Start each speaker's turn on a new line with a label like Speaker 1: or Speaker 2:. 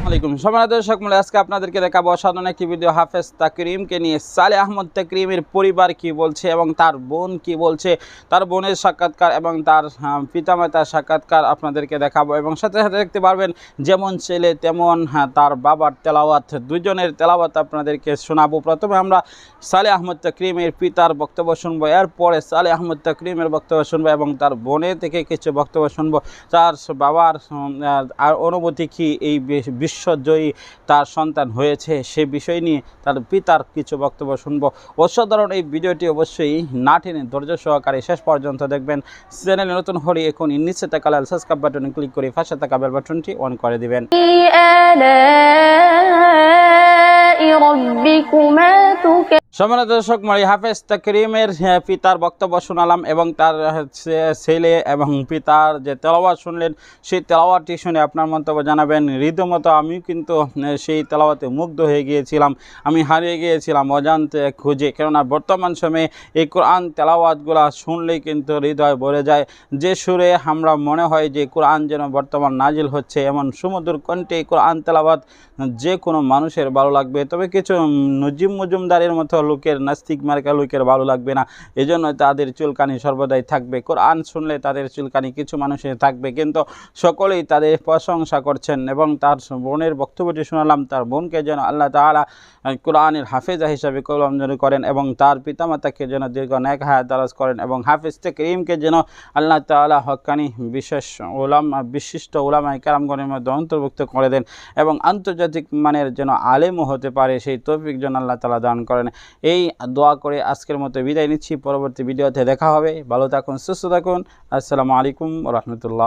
Speaker 1: আসসালামু আলাইকুম সম্মানিত দর্শক মূল্য আজকে আপনাদেরকে দেখাবো অসাধারণ একটি ভিডিও হাফেজ তাকরিমকে নিয়ে। সালেহ আহমদ তাকরিমের পরিবার কি বলছে এবং তার বোন কি বলছে, তার বোনের সাক্ষাৎকার এবং তার পিতামাতার সাক্ষাৎকার আপনাদেরকে দেখাবো এবং সাথে সাথে দেখতে পারবেন যেমন ছেলে তেমন তার বাবার তেলাওয়াত, দুজনের তেলাওয়াত আপনাদেরকে শোনাবো। প্রথমে আমরা সালেহ আহমদ তাকরিমের পিতার বক্তব্য শুনবো, এরপরে সালেহ আহমদ তাকরিমের বক্তব্য শুনবো এবং তার বোনের থেকে কিছু বক্তব্য শুনবো। তার বাবার আর অনুভূতি কি এই বিশ্বজয়ী তার সন্তান হয়েছে সে বিষয় নিয়ে তার পিতার কিছু বক্তব্য শুনবো। অসাধারণ এই ভিডিওটি অবশ্যই না টেনে ধৈর্য সহকারে শেষ পর্যন্ত দেখবেন। চ্যানেলে নতুন হলে এখন নিচে থাকা লাল সাবস্ক্রাইব বাটনে ক্লিক করে পাশে থাকা বেল বাটনটি অন করে দিবেন। সম্মানিত দর্শক হাফেজ তাকরিমের পিতার বক্তব্য শোনালাম এবং তার ছেলে এবং পিতার যে তেলাওয়াত শুনলেন সেই তেলাওয়াতটি শুনে আপনার মন্তব্য জানাবেন। রীতিমতো আমিও কিন্তু সেই তেলাওয়াতে মুগ্ধ হয়ে গিয়েছিলাম, আমি হারিয়ে গিয়েছিলাম অজান্তে খুঁজে। কেননা বর্তমান সময়ে এই কোরআন তেলাওয়াতগুলো শুনলেই কিন্তু হৃদয় ভরে যায়। যে সুরে আমরা মনে হয় যে কোরআন যেন বর্তমান নাজিল হচ্ছে, এমন সুমধুর কণ্ঠে এই কোরআন তেলাওয়াত যে কোনো মানুষের ভালো লাগবে। তবে কিছু নজিম মজুমদারের মতো লোকের, নাস্তিক মার্কা লোকের ভালো লাগবে না, এজন্য তাদের চুলকানি সর্বদাই থাকবে। কোরআন শুনলে তাদের চুলকানি কিছু মানুষের থাকবে, কিন্তু সকলেই তাদের প্রশংসা করছেন। এবং তার বোনের বক্তব্যটি শোনালাম, তার বোনকে যেন আল্লাহ তাআলা কোরআনের হাফেজা হিসাবে কবুল করেন এবং তার পিতামাতাকে যেন দীর্ঘ নেক হায়াত দারাজ করেন এবং হাফেজ তাকরিমকে যেন আল্লাহ তাআলা হক্কানি বিশিষ্ট উলামায়ে কেরামগণের মধ্যে অন্তর্ভুক্ত করে দেন এবং আন্তর্জাতিক মানের যেন আলেমও হতে পারে সেই তৌফিক যেন আল্লাহ তাআলা দান করেন। এই দোয়া করে আজকের মতো বিদায় নিচ্ছি। পরবর্তী ভিডিওতে দেখা হবে। ভালো থাকুন, সুস্থ থাকুন। আসসালামু আলাইকুম ওয়া রাহমাতুল্লাহ।